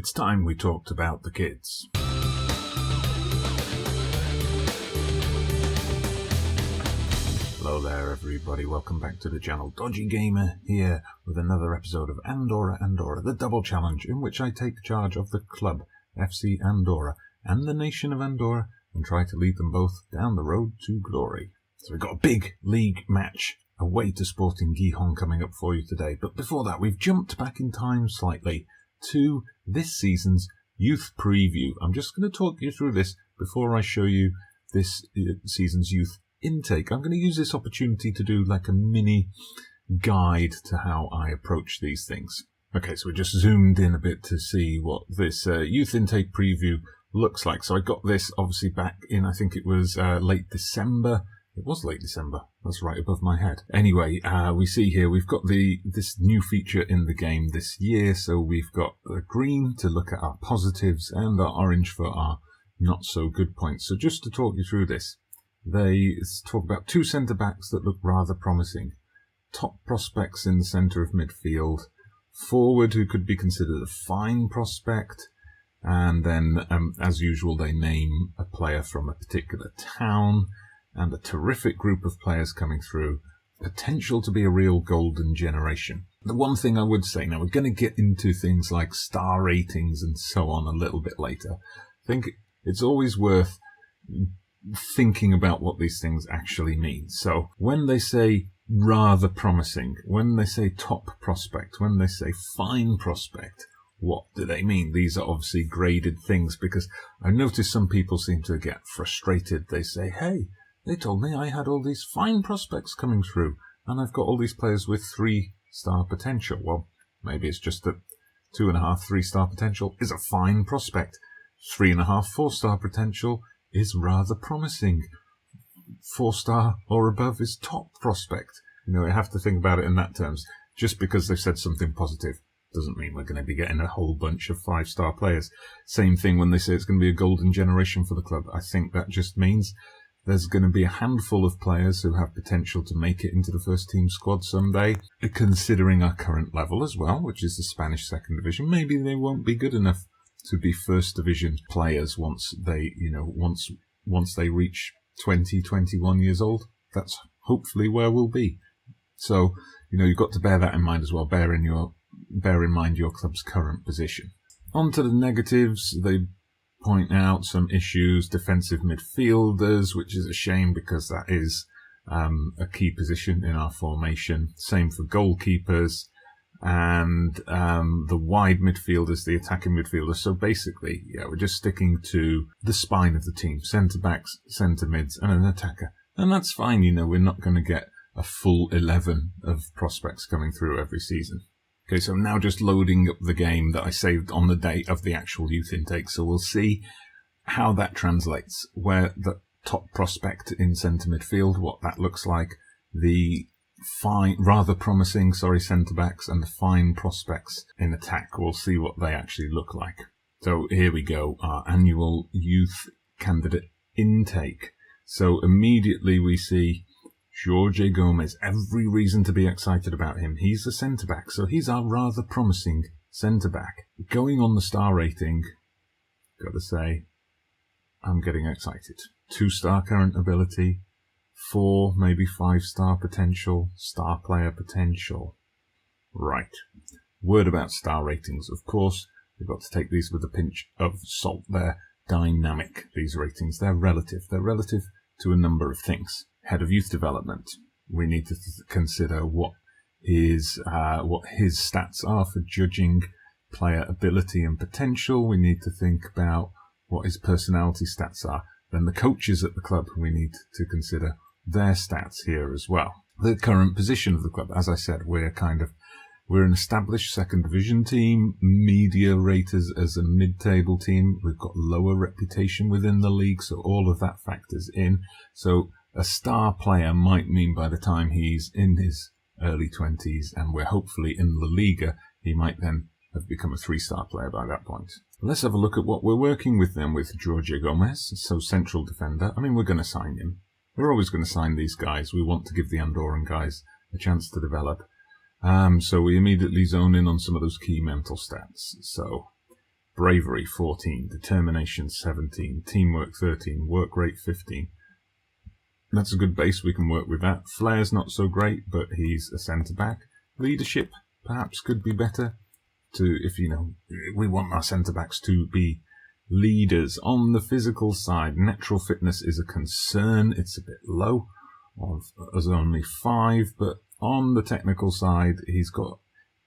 It's time we talked about the kids. Hello there everybody, welcome back to the channel. Dodgy Gamer here with another episode of Andorra, the double challenge in which I take charge of the club, FC Andorra, and the nation of Andorra and try to lead them both down the road to glory. So we've got a big league match away to Sporting Gijón coming up for you today, but before that we've jumped back in time slightly to this season's youth preview. I'm just going to talk you through this before I show you this season's youth intake. I'm going to use this opportunity to do like a mini guide to how I approach these things. Okay, so we just zoomed in a bit to see what this youth intake preview looks like. So I got this obviously back in, I think it was late December. It was late December. That's right above my head. Anyway, we see here we've got this new feature in the game this year. So we've got the green to look at our positives and our orange for our not so good points. So just to talk you through this, they talk about two centre-backs that look rather promising. Top prospects in the centre of midfield. Forward who could be considered a fine prospect. And then, as usual, they name a player from a particular town. And a terrific group of players coming through. Potential to be a real golden generation. The one thing I would say, now we're going to get into things like star ratings and so on a little bit later. I think it's always worth thinking about what these things actually mean. So when they say rather promising, when they say top prospect, when they say fine prospect, what do they mean? These are obviously graded things because I've noticed some people seem to get frustrated. They say, hey, they told me I had all these fine prospects coming through, and I've got all these players with 3-star potential. Well, maybe it's just that 2.5, 3-star potential is a fine prospect. 3.5, 4-star potential is rather promising. 4-star or above is top prospect. You know, you have to think about it in that terms. Just because they've said something positive doesn't mean we're going to be getting a whole bunch of 5-star players. Same thing when they say it's going to be a golden generation for the club. I think that just means there's going to be a handful of players who have potential to make it into the first team squad someday, considering our current level as well, which is the Spanish second division. Maybe they won't be good enough to be first division players once they reach 20, 21 years old. That's hopefully where we'll be. So, you've got to bear that in mind as well. Bear in mind your club's current position. On to the negatives. They point out some issues, defensive midfielders, which is a shame because that is a key position in our formation. Same for goalkeepers and the wide midfielders, the attacking midfielders. So basically, we're just sticking to the spine of the team, centre-backs, centre-mids and an attacker. And that's fine, we're not going to get a full 11 of prospects coming through every season. Okay, so I'm now just loading up the game that I saved on the day of the actual youth intake. So we'll see how that translates, where the top prospect in centre midfield, what that looks like, the rather promising centre-backs and the fine prospects in attack. We'll see what they actually look like. So here we go, our annual youth candidate intake. So immediately we see Jorge Gomez, every reason to be excited about him. He's a centre-back, so he's our rather promising centre-back. Going on the star rating, gotta say, I'm getting excited. 2-star current ability, 4, maybe 5-star potential, star player potential. Right. Word about star ratings, of course. We've got to take these with a pinch of salt. They're dynamic, these ratings. They're relative. They're relative to a number of things. Head of youth development. We need to consider what his stats are for judging player ability and potential. We need to think about what his personality stats are. Then the coaches at the club, we need to consider their stats here as well. The current position of the club, as I said, we're an established second division team. Media rate us as a mid-table team. We've got lower reputation within the league, so all of that factors in. So a star player might mean by the time he's in his early 20s and we're hopefully in La Liga, he might then have become a 3-star player by that point. Let's have a look at what we're working with then with Jorge Gomez, so central defender. I mean, we're going to sign him. We're always going to sign these guys. We want to give the Andorran guys a chance to develop. So we immediately zone in on some of those key mental stats. So Bravery 14, Determination 17, Teamwork 13, Work Rate 15. That's a good base, we can work with that. Flair's not so great, but he's a centre-back. Leadership perhaps could be better. If we want our centre-backs to be leaders. On the physical side, natural fitness is a concern. It's a bit low, as only 5, but on the technical side, he's got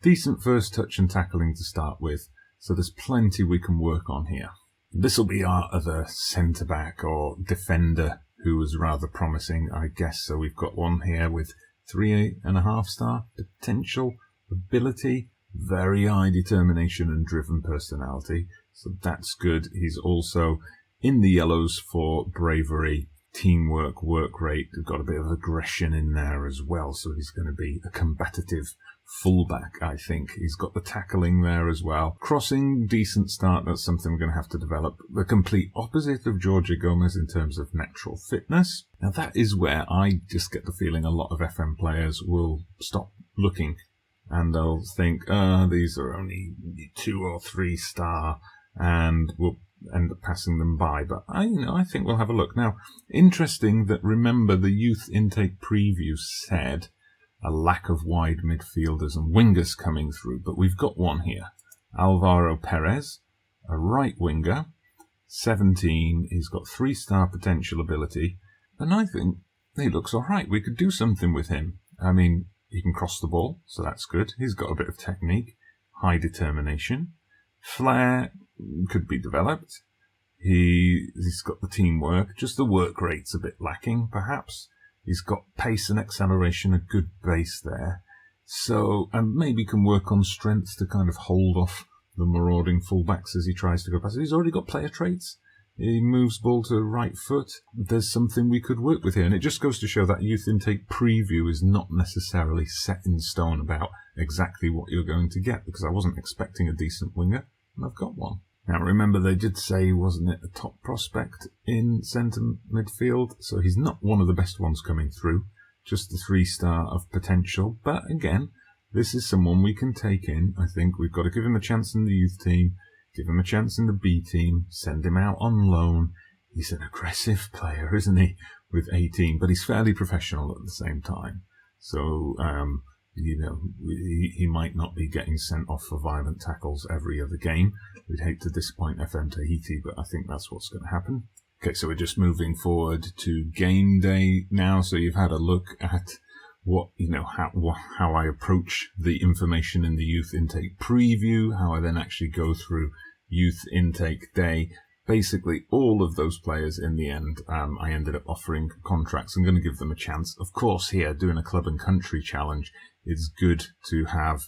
decent first touch and tackling to start with, so there's plenty we can work on here. This will be our other centre-back or defender who was rather promising, I guess. So we've got one here with 3.5 star potential, ability, very high determination and driven personality. So that's good. He's also in the yellows for bravery, teamwork, work rate. We've got a bit of aggression in there as well. So he's going to be a combative fullback, I think. He's got the tackling there as well. Crossing, decent start. That's something we're going to have to develop. The complete opposite of Jorge Gomez in terms of natural fitness. Now that is where I just get the feeling a lot of FM players will stop looking and they'll think, these are only 2 or 3 star, and we'll end up passing them by. But I think we'll have a look. Now, interesting that, remember, the youth intake preview said a lack of wide midfielders and wingers coming through, but we've got one here. Alvaro Perez, a right winger, 17. He's got 3-star potential ability, and I think he looks all right. We could do something with him. I mean, he can cross the ball, so that's good. He's got a bit of technique, high determination. Flair could be developed. He's got the teamwork, just the work rate's a bit lacking, perhaps. He's got pace and acceleration, a good base there. So, and maybe can work on strength to kind of hold off the marauding fullbacks as he tries to go past. He's already got player traits. He moves ball to right foot. There's something we could work with here. And it just goes to show that youth intake preview is not necessarily set in stone about exactly what you're going to get, because I wasn't expecting a decent winger, and I've got one. Now remember, they did say, wasn't it, a top prospect in centre midfield, so he's not one of the best ones coming through, just the 3-star of potential. But again, this is someone we can take in. I think we've got to give him a chance in the youth team, give him a chance in the B team, send him out on loan. He's an aggressive player, isn't he, with 18, but he's fairly professional at the same time. So, he might not be getting sent off for violent tackles every other game. We'd hate to disappoint FM Tahiti, but I think that's what's going to happen. Okay, so we're just moving forward to game day now. So you've had a look at how I approach the information in the youth intake preview, how I then actually go through youth intake day. Basically, all of those players in the end, I ended up offering contracts. I'm going to give them a chance. Of course, here, doing a club and country challenge, it's good to have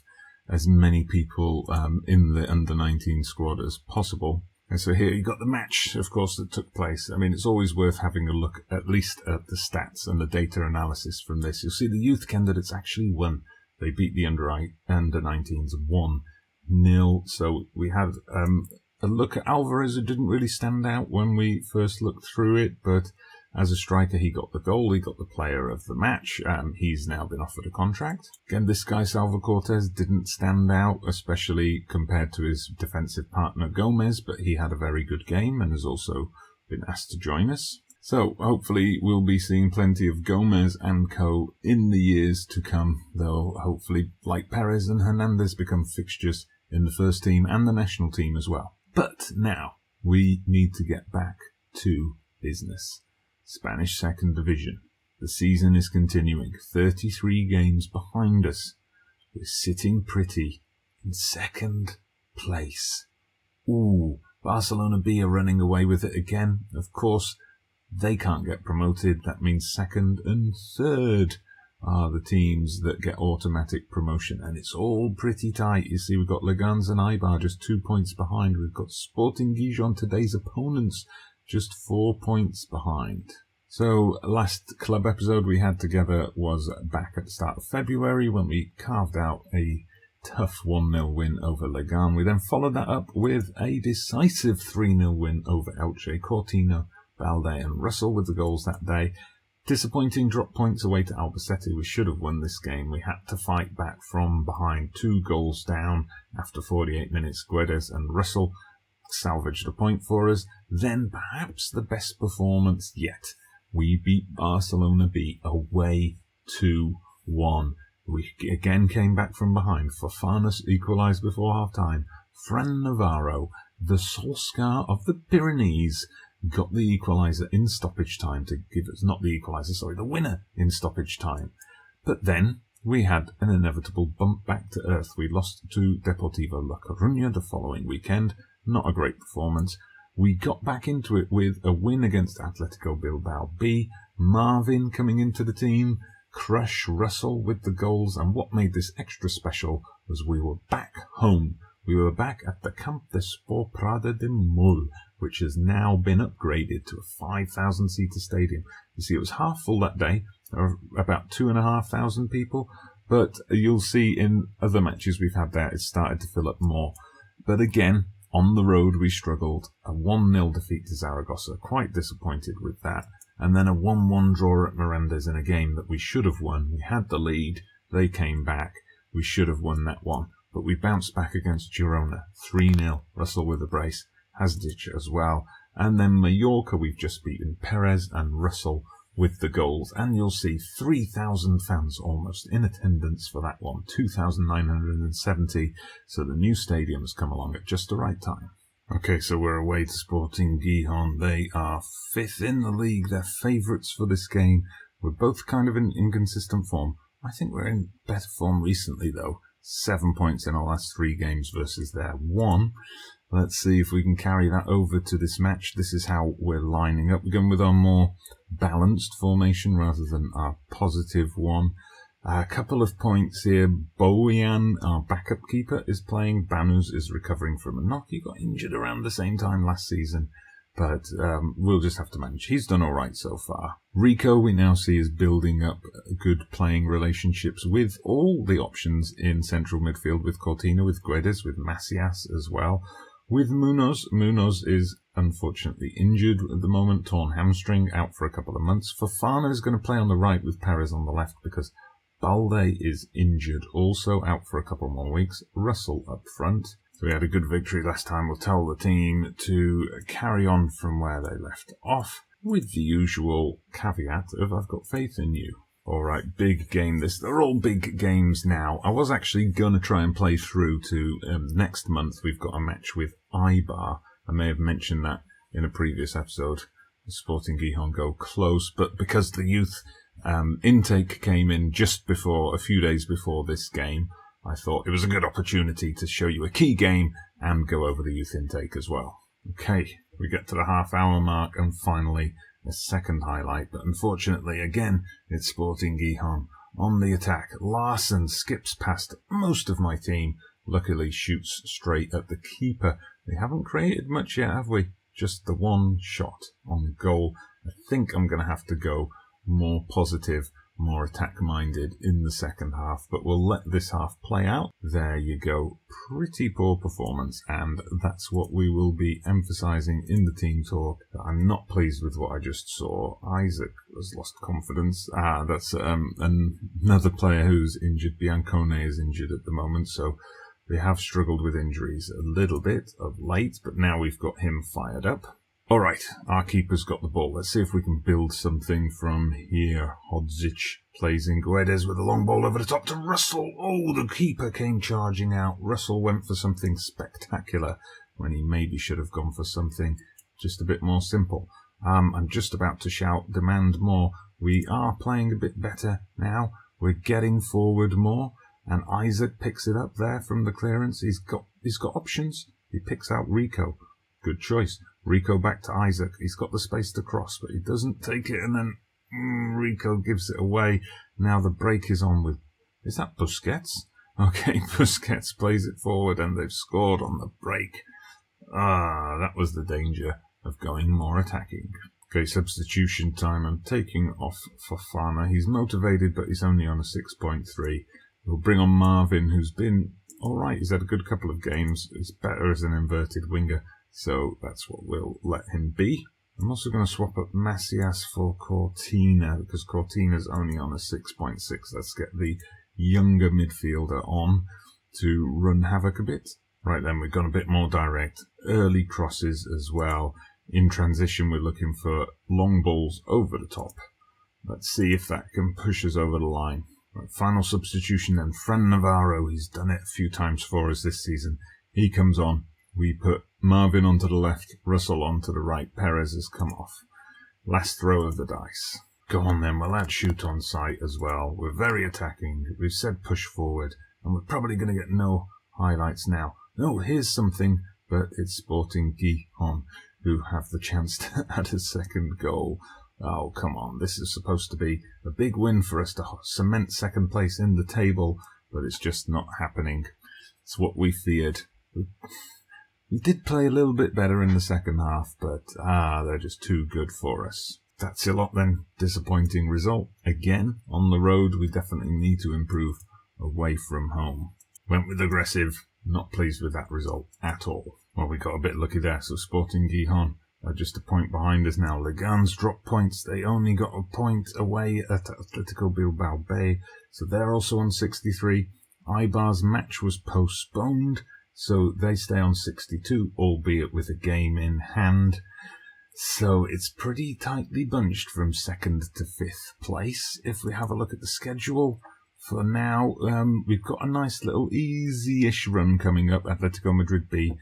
as many people in the under-19 squad as possible. And so here you got the match, of course, that took place. I mean, it's always worth having a look at least at the stats and the data analysis from this. You'll see the youth candidates actually won. They beat the under-19s 1-0. So we had a look at Alvarez, who didn't really stand out when we first looked through it, but as a striker, he got the goal, he got the player of the match. He's now been offered a contract. Again, this guy, Salva Cortez, didn't stand out, especially compared to his defensive partner Gomez, but he had a very good game and has also been asked to join us. So hopefully we'll be seeing plenty of Gomez and co in the years to come. They'll hopefully, like Perez and Hernandez, become fixtures in the first team and the national team as well. But now we need to get back to business. Spanish Second Division. The season is continuing. 33 games behind us. We're sitting pretty in second place. Ooh, Barcelona B are running away with it again. Of course, they can't get promoted. That means second and third are the teams that get automatic promotion. And it's all pretty tight. You see, we've got Leganés and Eibar just 2 points behind. We've got Sporting Gijón, today's opponents, just 4 points behind. So, last club episode we had together was back at the start of February when we carved out a tough 1-0 win over Legan. We then followed that up with a decisive 3-0 win over Elche. Cortino, Balde and Russell with the goals that day. Disappointing drop points away to Albacete. We should have won this game. We had to fight back from behind, 2 goals down after 48 minutes. Guedes and Russell salvaged a point for us. Then perhaps the best performance yet. We beat Barcelona B away 2-1. We again came back from behind. Fofana equalised before half-time. Fran Navarro, the Solskjaer of the Pyrenees, got the equaliser in stoppage time to give us, not the equaliser, sorry, the winner in stoppage time. But then we had an inevitable bump back to earth. We lost to Deportivo La Coruña the following weekend. Not a great performance. We got back into it with a win against Atletico Bilbao B. Marvin coming into the team. Crush Russell with the goals. And what made this extra special was we were back home. We were back at the Camp de Sport Prada de Mol, which has now been upgraded to a 5,000-seater stadium. You see, it was half full that day. There were about 2,500 people. But you'll see in other matches we've had there, it's started to fill up more. But again, on the road we struggled. A 1-0 defeat to Zaragoza. Quite disappointed with that. And then a 1-1 draw at Miranda's in a game that we should have won. We had the lead. They came back. We should have won that one. But we bounced back against Girona. 3-0. Russell with a brace. Hasdic as well. And then Mallorca, we've just beaten Perez and Russell with the goals. And you'll see 3,000 fans almost in attendance for that one. 2,970. So the new stadium's come along at just the right time. Okay, so we're away to Sporting Gijón. They are 5th in the league. They're favourites for this game. We're both kind of in inconsistent form. I think we're in better form recently, though. 7 points in our last 3 games versus their 1. Let's see if we can carry that over to this match. This is how we're lining up. We're going with our more balanced formation rather than our positive one. A couple of points here. Bojan, our backup keeper, is playing. Banus is recovering from a knock. He got injured around the same time last season, but we'll just have to manage. He's done all right so far. Rico, we now see, is building up good playing relationships with all the options in central midfield, with Cortina, with Guedes, with Macias as well. With Munoz, Munoz is unfortunately injured at the moment, torn hamstring, out for a couple of months. Fofana is going to play on the right with Perez on the left because Balde is injured, also out for a couple more weeks. Russell up front. So we had a good victory last time. We'll tell the team to carry on from where they left off, with the usual caveat of I've got faith in you. Alright, big game this. They're all big games now. I was actually going to try and play through to next month. We've got a match with Eibar. I may have mentioned that in a previous episode. Sporting Gijón go close, but because the youth intake came in just before, a few days before this game, I thought it was a good opportunity to show you a key game and go over the youth intake as well. Okay, we get to the half-hour mark and finally a second highlight, but unfortunately again it's Sporting Gijón on the attack. Larsen skips past most of my team, luckily shoots straight at the keeper. We haven't created much yet, have we? Just the one shot on goal. I think I'm going to have to go more positive, more attack-minded in the second half, but we'll let this half play out. There you go. Pretty poor performance, and that's what we will be emphasising in the team talk. I'm not pleased with what I just saw. Isaac has lost confidence. That's another player who's injured. Biancone is injured at the moment, so they have struggled with injuries a little bit of late, but now we've got him fired up. Alright, our keeper's got the ball. Let's see if we can build something from here. Hodzic plays in Guedes with a long ball over the top to Russell. Oh, the keeper came charging out. Russell went for something spectacular when he maybe should have gone for something just a bit more simple. I'm just about to shout, demand more. We are playing a bit better now. We're getting forward more. And Isaac picks it up there from the clearance. He's got options. He picks out Rico. Good choice. Rico back to Isaac. He's got the space to cross, but he doesn't take it, and then Rico gives it away. Now the break is on with... Is that Busquets? Okay, Busquets plays it forward, and they've scored on the break. That was the danger of going more attacking. Okay, substitution time. I'm taking off Fofana. He's motivated, but he's only on a 6.3. We'll bring on Marvin, who's been alright. He's had a good couple of games. He's better as an inverted winger. So that's what we'll let him be. I'm also going to swap up Macias for Cortina, because Cortina's only on a 6.6. Let's get the younger midfielder on to run havoc a bit. Right then, we've gone a bit more direct. early crosses as well. In transition, we're looking for long balls over the top. Let's see if that can push us over the line. Right, final substitution then. Fran Navarro, he's done it a few times for us this season. He comes on. We put Marvin onto the left, Russell onto the right. Perez has come off. Last throw of the dice. Go on then, we'll add shoot on sight as well. We're very attacking. We've said push forward, and we're probably going to get no highlights now. No, here's something, but it's Sporting Gijón who have the chance to add a second goal. Oh, come on. This is supposed to be a big win for us to cement second place in the table, but it's just not happening. It's what we feared. We did play a little bit better in the second half, but they're just too good for us. That's a lot then. Disappointing result. Again, on the road, we definitely need to improve away from home. Went with aggressive. Not pleased with that result at all. Well, we got a bit lucky there, so Sporting Gijón are just a point behind us now. Legan's dropped points. They only got a point away at Atletico Bilbao Bay, so they're also on 63. Eibar's match was postponed, so they stay on 62, albeit with a game in hand. So it's pretty tightly bunched from 2nd to 5th place. If we have a look at the schedule, for now, we've got a nice little easy-ish run coming up. Atletico Madrid B,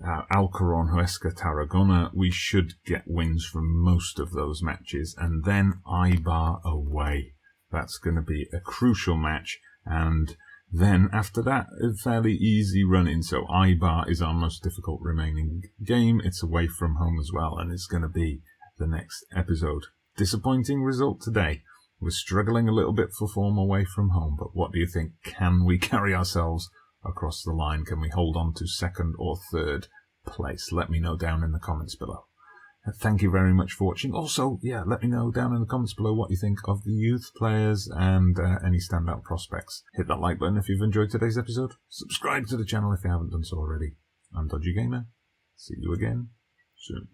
Alcorcón, Huesca, Tarragona. We should get wins from most of those matches. And then Eibar away. That's going to be a crucial match. And then after that, a fairly easy run-in. So Eibar is our most difficult remaining game. It's away from home as well, and it's going to be the next episode. Disappointing result today. We're struggling a little bit for form away from home, but what do you think? Can we carry ourselves across the line? Can we hold on to 2nd or 3rd place? Let me know down in the comments below. Thank you very much for watching. Also, let me know down in the comments below what you think of the youth players and any standout prospects. Hit that like button if you've enjoyed today's episode. Subscribe to the channel if you haven't done so already. I'm Dodgy Gamer. See you again soon.